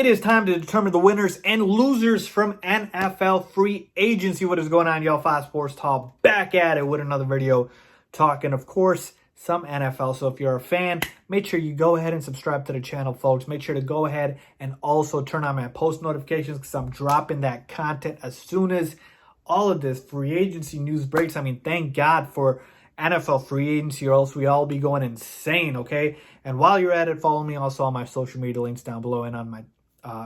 It is time to determine the winners and losers from NFL free agency. What is going on, y'all? Fox Sports Talk back at it with another video talking, of course, some NFL. So if you're a fan, make sure you go ahead and subscribe to the channel, folks. Make sure to go ahead and also turn on my post notifications because I'm dropping that content as soon as all of this free agency news breaks. I mean, thank God for NFL free agency, or else we all be going insane, okay? And while you're at it, follow me also on my social media links down below and on my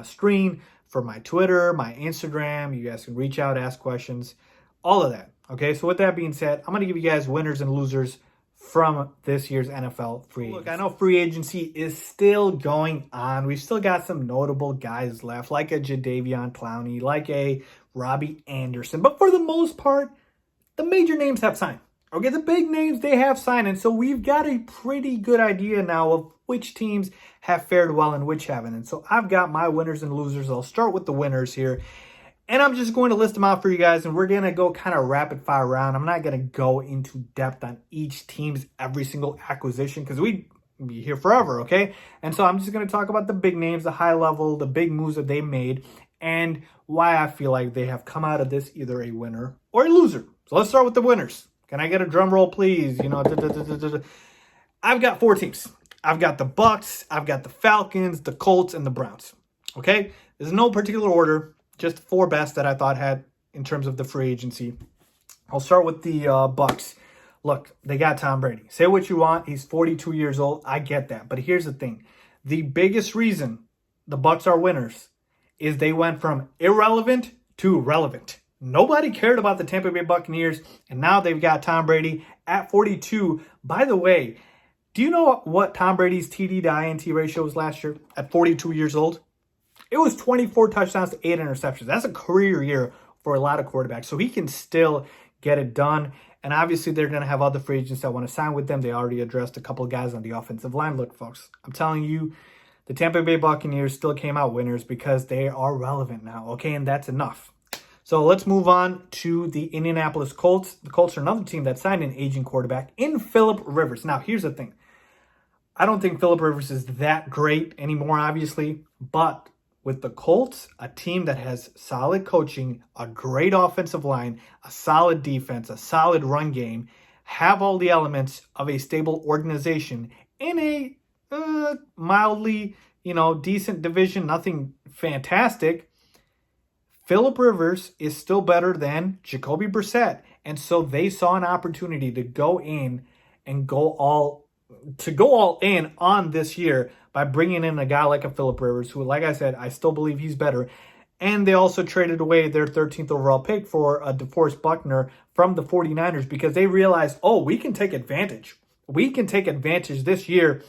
screen for my Twitter, my Instagram. You guys can reach out, ask questions, all of that. Okay, so with that being said, I'm going to give you guys winners and losers from this year's NFL free agency. Look, I know free agency is still going on. We've still got some notable guys left, like a Jadeveon Clowney, like a Robbie Anderson. But for the most part, the major names have signed. Okay, the big names, they have signed. And so we've got a pretty good idea now of which teams have fared well and which haven't. And so I've got my winners and losers. I'll start with the winners here. And I'm just going to list them out for you guys. And we're going to go kind of rapid fire around. I'm not going to go into depth on each team's every single acquisition because we'd be here forever, okay? And so I'm just going to talk about the big names, the high level, the big moves that they made, and why I feel like they have come out of this either a winner or a loser. So let's start with the winners. Can I get a drum roll, please? You know, I've got 4 teams. I've got the Bucs, I've got the Falcons, the Colts, and the Browns. Okay? There's no particular order, just 4 best that I thought had in terms of the free agency. I'll start with the Bucs. Look, they got Tom Brady. Say what you want. He's 42 years old. I get that. But here's the thing. The biggest reason the Bucs are winners is they went from irrelevant to relevant. Nobody cared about the Tampa Bay Buccaneers, and now they've got Tom Brady at 42. By the way, do you know what Tom Brady's TD to INT ratio was last year at 42 years old? It was 24 touchdowns to 8 interceptions. That's a career year for a lot of quarterbacks, so he can still get it done. And obviously, they're going to have other free agents that want to sign with them. They already addressed a couple of guys on the offensive line. Look, folks, I'm telling you, the Tampa Bay Buccaneers still came out winners because they are relevant now, okay? And that's enough. So let's move on to the Indianapolis Colts. The Colts are another team that signed an aging quarterback in Phillip Rivers. Now, here's the thing. I don't think Phillip Rivers is that great anymore, obviously. But with the Colts, a team that has solid coaching, a great offensive line, a solid defense, a solid run game, have all the elements of a stable organization in a mildly, decent division, nothing fantastic. Phillip Rivers is still better than Jacoby Brissett. And so they saw an opportunity to go in and go all in on this year by bringing in a guy like a Phillip Rivers, who, like I said, I still believe he's better. And they also traded away their 13th overall pick for a DeForest Buckner from the 49ers because they realized, we can take advantage. We can take advantage this year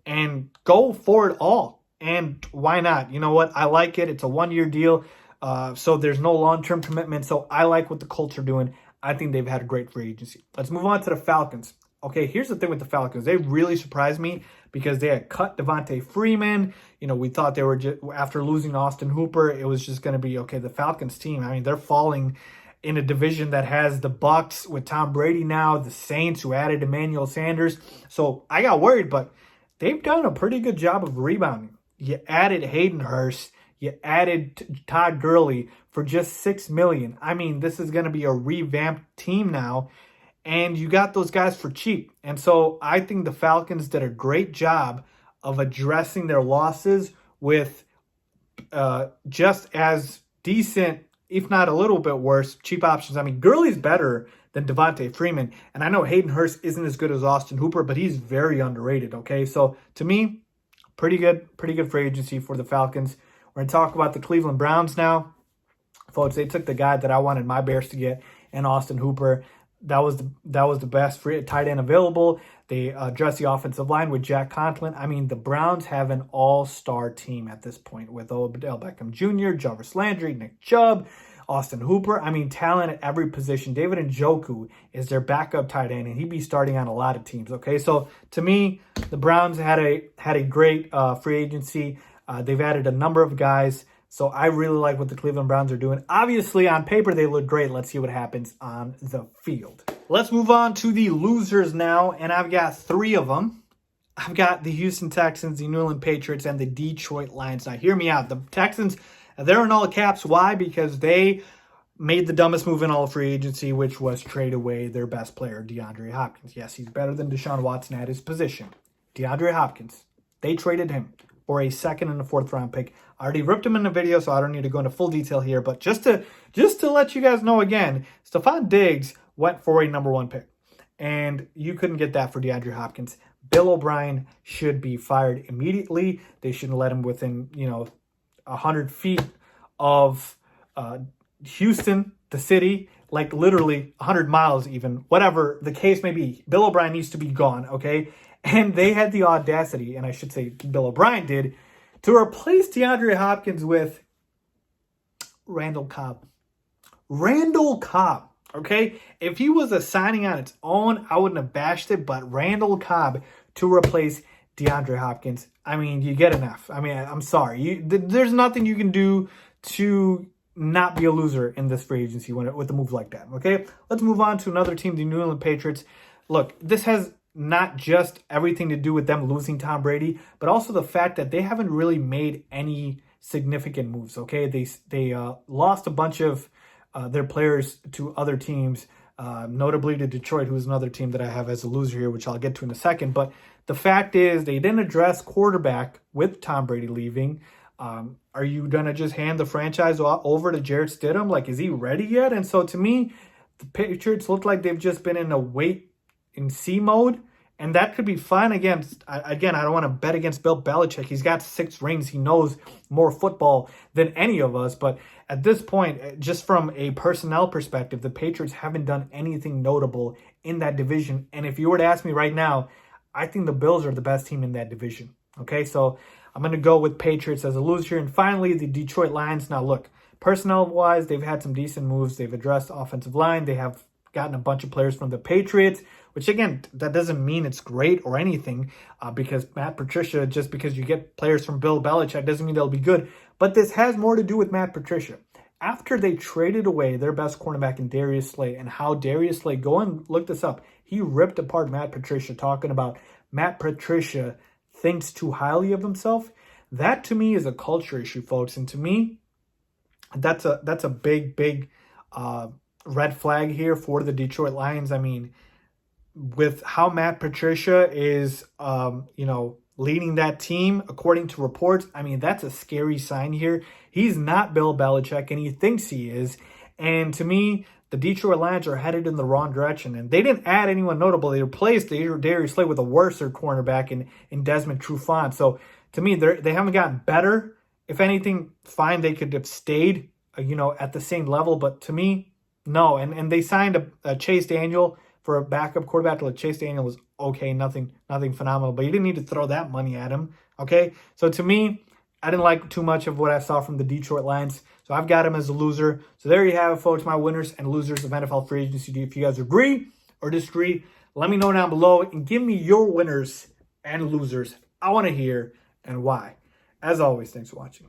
and go for it all. And why not? You know what? I like it. It's a 1-year deal. So there's no long-term commitment. So I like what the Colts are doing. I think they've had a great free agency. Let's move on to the Falcons. Okay, here's the thing with the Falcons. They really surprised me because they had cut Devontae Freeman. We thought they were just, after losing Austin Hooper, it was just going to be, okay, the Falcons team. I mean, they're falling in a division that has the Bucs with Tom Brady now, the Saints who added Emmanuel Sanders. So I got worried, but they've done a pretty good job of rebounding. You added Hayden Hurst. You added Todd Gurley for just $6 million. I mean, this is going to be a revamped team now, and you got those guys for cheap. And so I think the Falcons did a great job of addressing their losses with just as decent, if not a little bit worse, cheap options. I mean, Gurley's better than Devontae Freeman, and I know Hayden Hurst isn't as good as Austin Hooper, but he's very underrated, okay? So to me, pretty good free agency for the Falcons. We're going to talk about the Cleveland Browns now. Folks, they took the guy that I wanted my Bears to get in Austin Hooper. That was the best free tight end available. They addressed the offensive line with Jack Conklin. I mean, the Browns have an all-star team at this point with Odell Beckham Jr., Jarvis Landry, Nick Chubb, Austin Hooper. I mean, talent at every position. David Njoku is their backup tight end, and he'd be starting on a lot of teams. Okay, so to me, the Browns had a great free agency. They've added a number of guys, so I really like what the Cleveland Browns are doing. Obviously, on paper, they look great. Let's see what happens on the field. Let's move on to the losers now, and I've got 3 of them. I've got the Houston Texans, the New England Patriots, and the Detroit Lions. Now, hear me out. The Texans, they're in all caps. Why? Because they made the dumbest move in all of free agency, which was trade away their best player, DeAndre Hopkins. Yes, he's better than Deshaun Watson at his position. DeAndre Hopkins. They traded him for a second and a fourth round pick. I already ripped him in the video, so I don't need to go into full detail here. But just to let you guys know again, Stephon Diggs went for a number 1 pick. And you couldn't get that for DeAndre Hopkins. Bill O'Brien should be fired immediately. They shouldn't let him within, 100 feet of Houston, the city, like literally 100 miles even, whatever the case may be. Bill O'Brien needs to be gone, okay? And they had the audacity, and I should say Bill O'Brien did, to replace DeAndre Hopkins with Randall Cobb. Randall Cobb. Okay, if he was a signing on its own, I wouldn't have bashed it, but Randall Cobb to replace DeAndre Hopkins, I mean, you get an F. I mean, I'm sorry. There's nothing you can do to not be a loser in this free agency with a move like that, okay? Let's move on to another team, the New England Patriots. Look, this has not just everything to do with them losing Tom Brady, but also the fact that they haven't really made any significant moves, okay? They lost a bunch of their players to other teams, notably to Detroit, who's another team that I have as a loser here, which I'll get to in a second. But the fact is, they didn't address quarterback with Tom Brady leaving. Are you going to just hand the franchise over to Jarrett Stidham? Like, is he ready yet? And so to me, the Patriots look like they've just been in a wait-and-see mode. And that could be fine. Again, I don't want to bet against Bill Belichick. He's got 6 rings. He knows more football than any of us. But at this point, just from a personnel perspective, the Patriots haven't done anything notable in that division. And if you were to ask me right now, I think the Bills are the best team in that division. Okay, so I'm going to go with Patriots as a loser. And finally, the Detroit Lions. Now, look, personnel-wise, they've had some decent moves. They've addressed offensive line. They have gotten a bunch of players from the Patriots, which again, that doesn't mean it's great or anything, because Matt Patricia, just because you get players from Bill Belichick doesn't mean they'll be good. But this has more to do with Matt Patricia. After they traded away their best cornerback in Darius Slay, and how Darius Slay, go and look this up, he ripped apart Matt Patricia, talking about Matt Patricia thinks too highly of himself. That to me is a culture issue, folks. And to me, that's a big red flag here for the Detroit Lions. I mean, with how Matt Patricia is, leading that team, according to reports, I mean, that's a scary sign here. He's not Bill Belichick, and he thinks he is. And to me, the Detroit Lions are headed in the wrong direction. And they didn't add anyone notable. They replaced Darius Slay with a worser cornerback in Desmond Trufant. So to me, they haven't gotten better. If anything, fine, they could have stayed, at the same level. But to me, no. And they signed a Chase Daniel for a backup quarterback. Like, Chase Daniel was okay, nothing phenomenal, but you didn't need to throw that money at him, okay? So to me, I didn't like too much of what I saw from the Detroit Lions, so I've got him as a loser. So there you have it, folks, my winners and losers of NFL free agency. If you guys agree or disagree, let me know down below and give me your winners and losers. I want to hear and why. As always, thanks for watching.